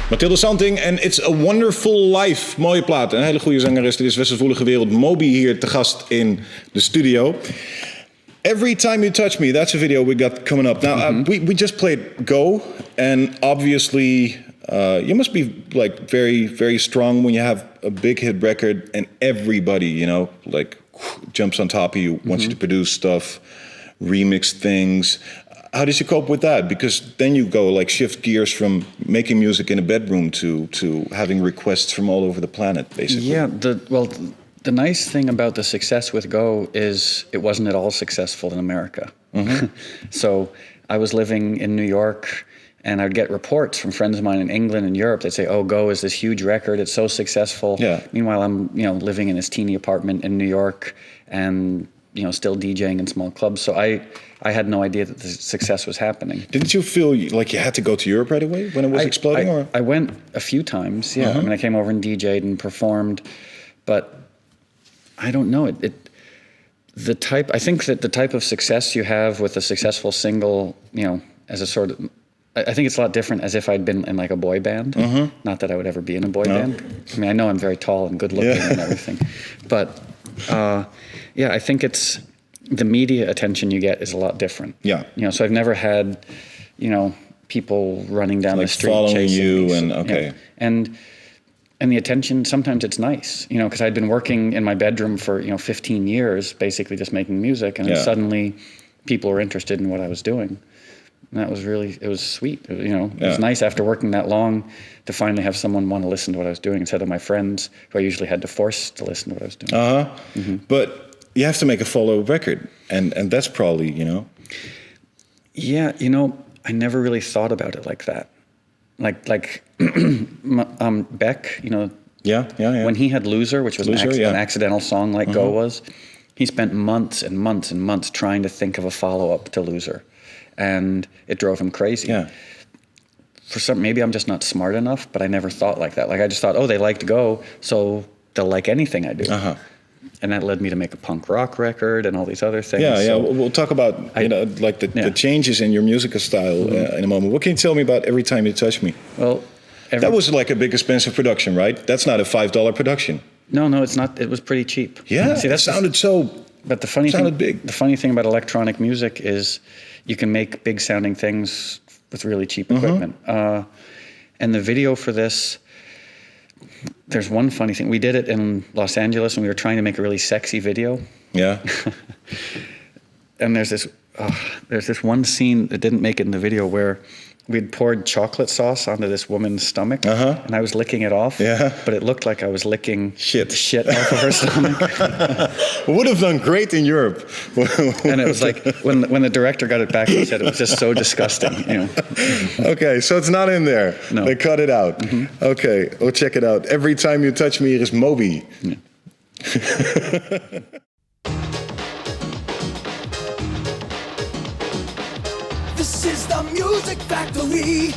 Mathilde Santing en It's a Wonderful Life. Mooie plaat. Een hele goede zangeres. Dit is Westelijke Wereld. Moby hier te gast in de studio. Every Time You Touch Me, that's a video we got coming up. Now, we just played Go, and obviously you must be like very, very strong when you have a big hit record and everybody, you know, like jumps on top of you, wants you to produce stuff, remix things. How did you cope with that? Because then you go like shift gears from making music in a bedroom to having requests from all over the planet, basically. Yeah, the nice thing about the success with Go is it wasn't at all successful in America. So I was living in New York, and I'd get reports from friends of mine in England and Europe. They'd say, "Oh, Go is this huge record. It's so successful." Yeah. Meanwhile, I'm living in this teeny apartment in New York, and still DJing in small clubs. So I had no idea that the success was happening. Didn't you feel like you had to go to Europe right away when it was exploding? I went a few times. Yeah, I mean, I came over and DJ'd and performed, but I don't know. I think that the type of success you have with a successful single, as a sort of, I think it's a lot different as if I'd been in like a boy band. Not that I would ever be in a boy band. I mean, I know I'm very tall and good looking and everything, but I think it's the media attention you get is a lot different. Yeah. So I've never had, people running down like the street following chasing you me. and okay. And the attention, sometimes it's nice, because I'd been working in my bedroom for, 15 years, basically just making music. And then suddenly people were interested in what I was doing. And that was it was sweet. It was nice after working that long to finally have someone want to listen to what I was doing instead of my friends who I usually had to force to listen to what I was doing. But you have to make a follow record. And that's probably, Yeah, I never really thought about it like that. Like Beck, when he had Loser, which was an accidental song like Go was, he spent months and months and months trying to think of a follow-up to Loser. And it drove him crazy. Yeah. Maybe I'm just not smart enough, but I never thought like that. Like I just thought, oh, they liked Go, so they'll like anything I do. And that led me to make a punk rock record and all these other things. Yeah. We'll talk about the changes in your musical style in a moment. What can you tell me about Every Time You Touch Me? Well, that was like a big expensive production, right? That's not a $5 production. No, it's not. It was pretty cheap. Yeah, see, that sounded so. But the funny thing about electronic music is you can make big sounding things with really cheap equipment. And the video for this, there's one funny thing. We did it in Los Angeles, and we were trying to make a really sexy video. Yeah. And there's this one scene that didn't make it in the video where we'd poured chocolate sauce onto this woman's stomach, and I was licking it off. Yeah. But it looked like I was licking shit off of her stomach. Would have done great in Europe. And it was like when the director got it back, he said it was just so disgusting. Okay, so it's not in there. No. They cut it out. Okay, we'll check it out. Every Time You Touch Me, here is Moby. Yeah. This is the Music Factory.